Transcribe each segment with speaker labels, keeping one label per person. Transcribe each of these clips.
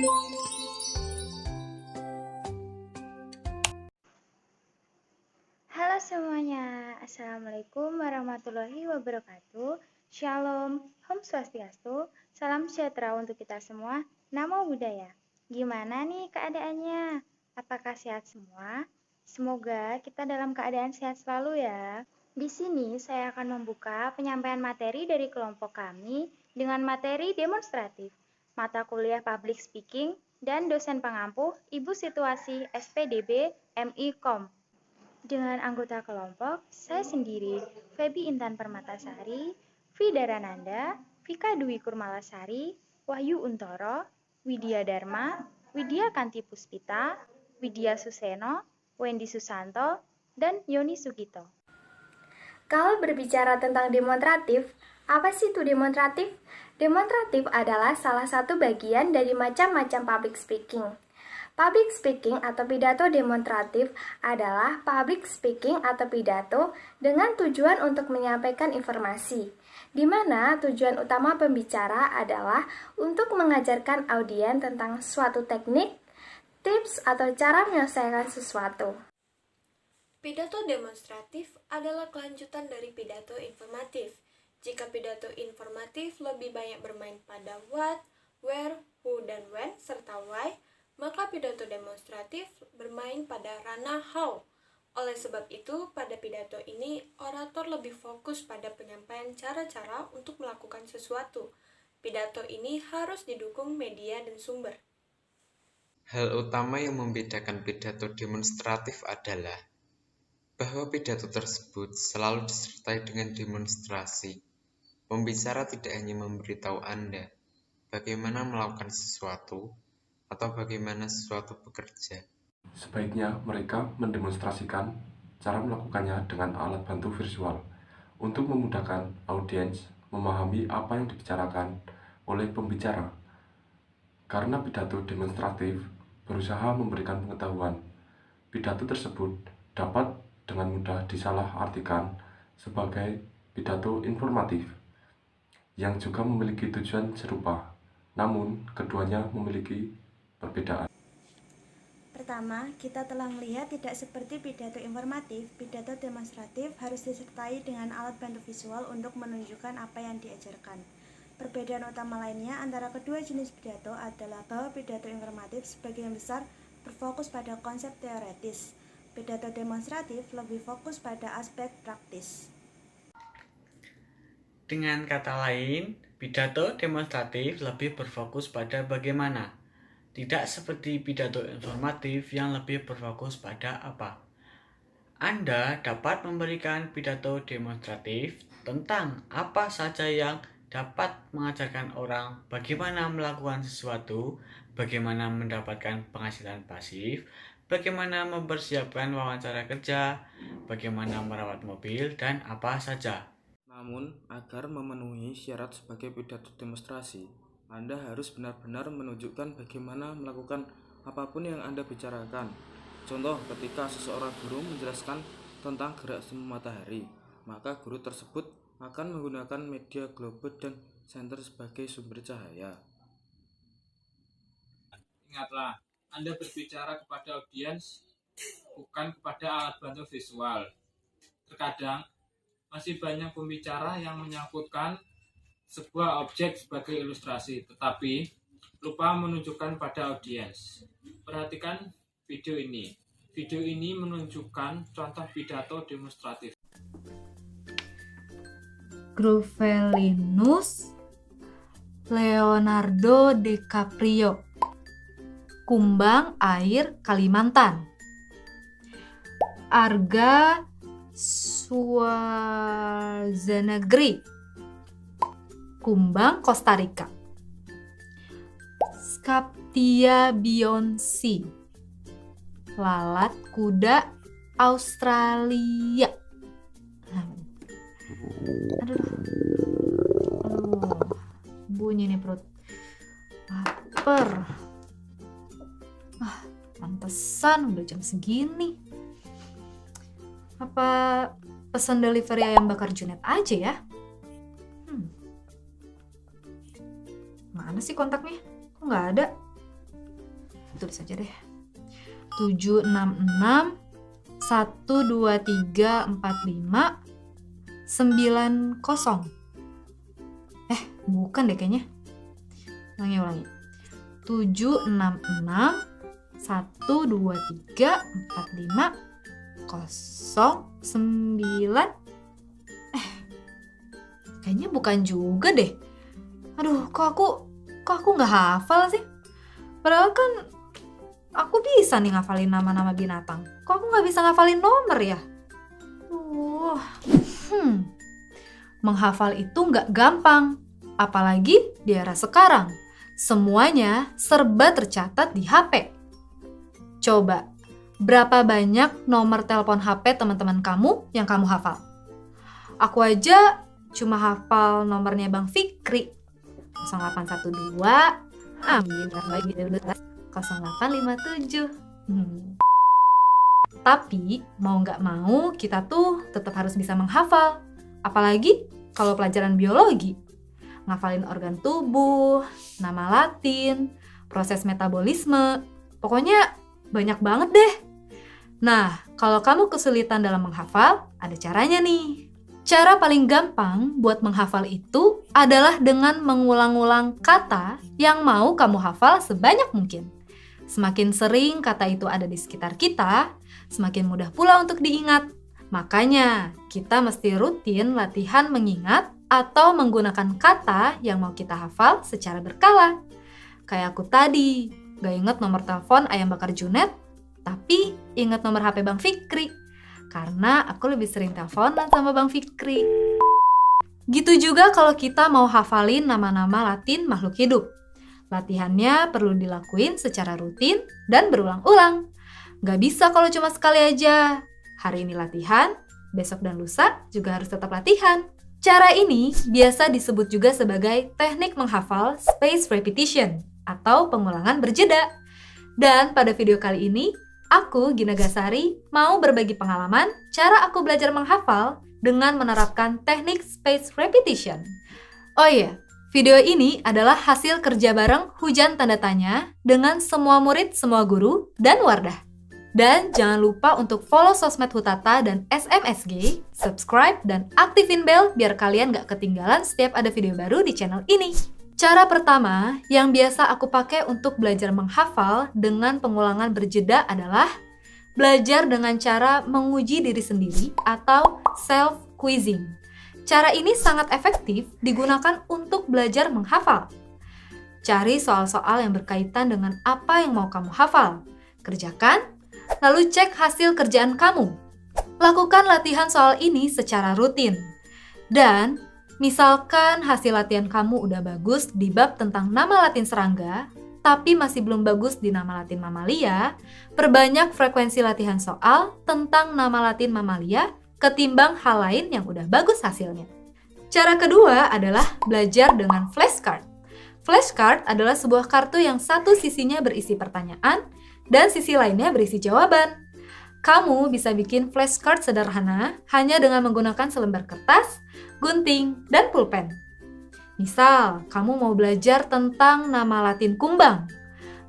Speaker 1: Halo semuanya, Assalamualaikum warahmatullahi wabarakatuh. Shalom, Om Swastiastu, salam sejahtera untuk kita semua. Namo Buddhaya. Gimana nih keadaannya? Apakah sehat semua? Semoga kita dalam keadaan sehat selalu ya. Di sini saya akan membuka penyampaian materi dari kelompok kami dengan materi demonstratif, mata kuliah public speaking, dan dosen pengampu Ibu Situasi SPDB MI Kom. Dengan anggota kelompok, saya sendiri, Febi Intan Permatasari, Vidarananda, Vika Dwi Kurmalasari, Wahyu Untoro, Widya Dharma, Widya Kanti Puspita, Widya Suseno, Wendy Susanto, dan Yoni Sugito.
Speaker 2: Kalau berbicara tentang demonstratif, apa sih itu demonstratif? Demonstratif adalah salah satu bagian dari macam-macam public speaking. Public speaking atau pidato demonstratif adalah public speaking atau pidato dengan tujuan untuk menyampaikan informasi, di mana tujuan utama pembicara adalah untuk mengajarkan audiens tentang suatu teknik, tips, atau cara menyelesaikan sesuatu.
Speaker 3: Pidato demonstratif adalah kelanjutan dari pidato informatif. Jika pidato informatif lebih banyak bermain pada what, where, who, dan when, serta why, maka pidato demonstratif bermain pada ranah how. Oleh sebab itu, pada pidato ini, orator lebih fokus pada penyampaian cara-cara untuk melakukan sesuatu. Pidato ini harus didukung media dan sumber.
Speaker 4: Hal utama yang membedakan pidato demonstratif adalah bahwa pidato tersebut selalu disertai dengan demonstrasi. Pembicara tidak hanya memberitahu Anda bagaimana melakukan sesuatu, atau bagaimana sesuatu bekerja.
Speaker 5: Sebaiknya mereka mendemonstrasikan cara melakukannya dengan alat bantu visual untuk memudahkan audiens memahami apa yang dibicarakan oleh pembicara. Karena pidato demonstratif berusaha memberikan pengetahuan, pidato tersebut dapat dengan mudah disalah-artikan sebagai pidato informatif yang juga memiliki tujuan serupa, namun keduanya memiliki perbedaan.
Speaker 6: Pertama, kita telah melihat tidak seperti pidato informatif, pidato demonstratif harus disertai dengan alat bantu visual untuk menunjukkan apa yang diajarkan. Perbedaan utama lainnya antara kedua jenis pidato adalah bahwa pidato informatif sebagian besar berfokus pada konsep teoretis. Pidato demonstratif lebih fokus pada aspek praktis.
Speaker 7: Dengan kata lain, pidato demonstratif lebih berfokus pada bagaimana. Tidak seperti pidato informatif yang lebih berfokus pada apa. Anda dapat memberikan pidato demonstratif tentang apa saja yang dapat mengajarkan orang bagaimana melakukan sesuatu, bagaimana mendapatkan penghasilan pasif, bagaimana mempersiapkan wawancara kerja, bagaimana merawat mobil, dan apa saja.
Speaker 8: Namun, agar memenuhi syarat sebagai pidato demonstrasi, Anda harus benar-benar menunjukkan bagaimana melakukan apapun yang Anda bicarakan. Contoh, ketika seseorang guru menjelaskan tentang gerak semu matahari, maka guru tersebut akan menggunakan media globe dan senter sebagai sumber cahaya.
Speaker 9: Ingatlah, Anda berbicara kepada audiens, bukan kepada alat bantu visual. Terkadang, masih banyak pembicara yang menyangkutkan sebuah objek sebagai ilustrasi, tetapi lupa menunjukkan pada audiens. Perhatikan video ini. Video ini menunjukkan contoh pidato demonstratif.
Speaker 10: Gruvelinus Leonardo DiCaprio, Kumbang Air Kalimantan. Arga Schwarzenegger, Kumbang Costa Rica. Skaptia Beyoncé, Lalat Kuda Australia. Aduh, bunyi nih perut, lapar. Pantesan udah jam segini. Apa pesan delivery ayam bakar Junet aja ya? Mana sih kontaknya? Kok nggak ada? tulis aja deh. 7, 6, 6, 1, 2, 3, 4, 5, 9, 0. Bukan deh kayaknya. Ulangi. 7, 6, 6, 1, 2, 3, 4, 5, 0, 9. Kayaknya bukan juga deh. Aduh, kok aku nggak hafal sih? Padahal kan aku bisa nih ngafalin nama-nama binatang. Kok aku nggak bisa ngafalin nomor ya? Menghafal itu nggak gampang. Apalagi di era sekarang. Semuanya serba tercatat di HP. Coba, berapa banyak nomor telepon HP teman-teman kamu yang kamu hafal? Aku aja cuma hafal nomornya Bang Fikri. 0812 0857. Tapi mau nggak mau kita tuh tetap harus bisa menghafal. Apalagi kalau pelajaran biologi. Ngafalin organ tubuh, nama Latin, proses metabolisme. Pokoknya banyak banget deh. Nah, kalau kamu kesulitan dalam menghafal, ada caranya nih. Cara paling gampang buat menghafal itu adalah dengan mengulang-ulang kata yang mau kamu hafal sebanyak mungkin. Semakin sering kata itu ada di sekitar kita, semakin mudah pula untuk diingat. Makanya, kita mesti rutin latihan mengingat atau menggunakan kata yang mau kita hafal secara berkala. Kayak aku tadi, gak inget nomor telepon ayam bakar Junet, tapi inget nomor HP Bang Fikri. Karena aku lebih sering teleponan sama Bang Fikri. Gitu juga kalau kita mau hafalin nama-nama Latin makhluk hidup. Latihannya perlu dilakuin secara rutin dan berulang-ulang. Gak bisa kalau cuma sekali aja. Hari ini latihan, besok dan lusa juga harus tetap latihan. Cara ini biasa disebut juga sebagai teknik menghafal spaced repetition atau pengulangan berjeda. Dan pada video kali ini, aku, Gina Gasari, mau berbagi pengalaman cara aku belajar menghafal dengan menerapkan teknik spaced repetition. Oh iya, video ini adalah hasil kerja bareng hujan tanda tanya dengan semua murid, semua guru, dan Wardah. Dan jangan lupa untuk follow sosmed Hutata dan SMSG, subscribe, dan aktifin bel biar kalian gak ketinggalan setiap ada video baru di channel ini. Cara pertama yang biasa aku pakai untuk belajar menghafal dengan pengulangan berjeda adalah belajar dengan cara menguji diri sendiri atau self-quizzing. Cara ini sangat efektif digunakan untuk belajar menghafal. Cari soal-soal yang berkaitan dengan apa yang mau kamu hafal. Kerjakan, lalu cek hasil kerjaan kamu. Lakukan latihan soal ini secara rutin. Dan misalkan hasil latihan kamu udah bagus di bab tentang nama Latin serangga, tapi masih belum bagus di nama Latin mamalia, perbanyak frekuensi latihan soal tentang nama Latin mamalia ketimbang hal lain yang udah bagus hasilnya. Cara kedua adalah belajar dengan flashcard. Flashcard adalah sebuah kartu yang satu sisinya berisi pertanyaan dan sisi lainnya berisi jawaban. Kamu bisa bikin flashcard sederhana hanya dengan menggunakan selembar kertas, gunting, dan pulpen. Misal, kamu mau belajar tentang nama Latin kumbang.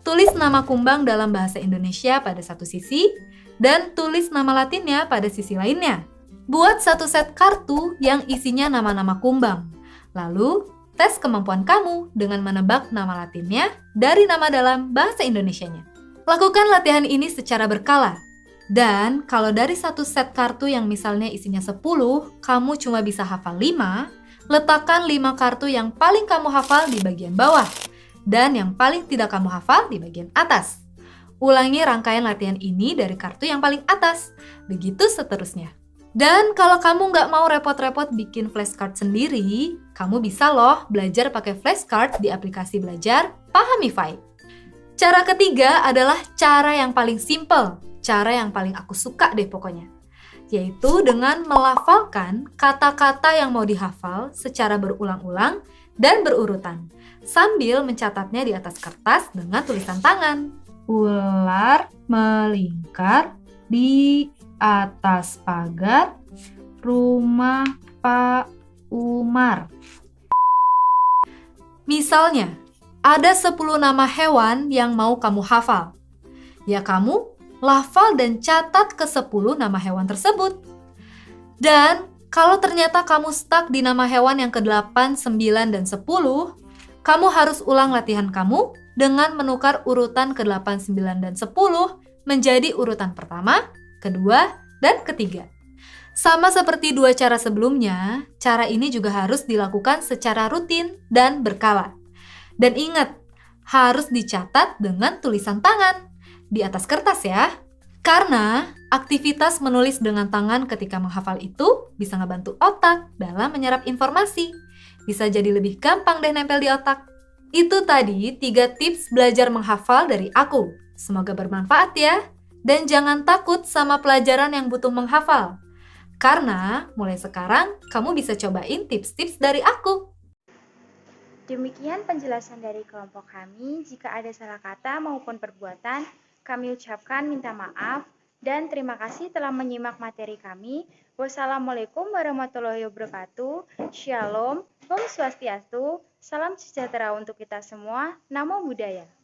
Speaker 10: Tulis nama kumbang dalam bahasa Indonesia pada satu sisi, dan tulis nama Latinnya pada sisi lainnya. Buat satu set kartu yang isinya nama-nama kumbang. Lalu, tes kemampuan kamu dengan menebak nama Latinnya dari nama dalam bahasa Indonesianya. Lakukan latihan ini secara berkala. Dan kalau dari satu set kartu yang misalnya isinya 10, kamu cuma bisa hafal 5, letakkan 5 kartu yang paling kamu hafal di bagian bawah, dan yang paling tidak kamu hafal di bagian atas. Ulangi rangkaian latihan ini dari kartu yang paling atas, begitu seterusnya. Dan kalau kamu nggak mau repot-repot bikin flashcard sendiri, kamu bisa loh belajar pakai flashcard di aplikasi belajar Pahamify. Cara ketiga adalah cara yang paling simple. Cara yang paling aku suka deh pokoknya, yaitu dengan melafalkan kata-kata yang mau dihafal secara berulang-ulang dan berurutan, sambil mencatatnya di atas kertas dengan tulisan tangan. Ular melingkar di atas pagar rumah Pak Umar. Misalnya, ada 10 nama hewan yang mau kamu hafal. Ya kamu lafal dan catat ke-10 nama hewan tersebut. Dan kalau ternyata kamu stuck di nama hewan yang ke-8, 9, dan 10, kamu harus ulang latihan kamu dengan menukar urutan ke-8, 9, dan 10 menjadi urutan pertama, kedua, dan ketiga. Sama seperti dua cara sebelumnya, cara ini juga harus dilakukan secara rutin dan berkala. Dan ingat, harus dicatat dengan tulisan tangan di atas kertas ya. Karena aktivitas menulis dengan tangan ketika menghafal itu bisa ngebantu otak dalam menyerap informasi. Bisa jadi lebih gampang deh nempel di otak. Itu tadi 3 tips belajar menghafal dari aku. Semoga bermanfaat ya. Dan jangan takut sama pelajaran yang butuh menghafal. Karena mulai sekarang kamu bisa cobain tips-tips dari aku.
Speaker 1: Demikian penjelasan dari kelompok kami. Jika ada salah kata maupun perbuatan, kami ucapkan minta maaf dan terima kasih telah menyimak materi kami. Wassalamualaikum warahmatullahi wabarakatuh. Shalom, Om Swastiastu, salam sejahtera untuk kita semua. Namo Buddhaya.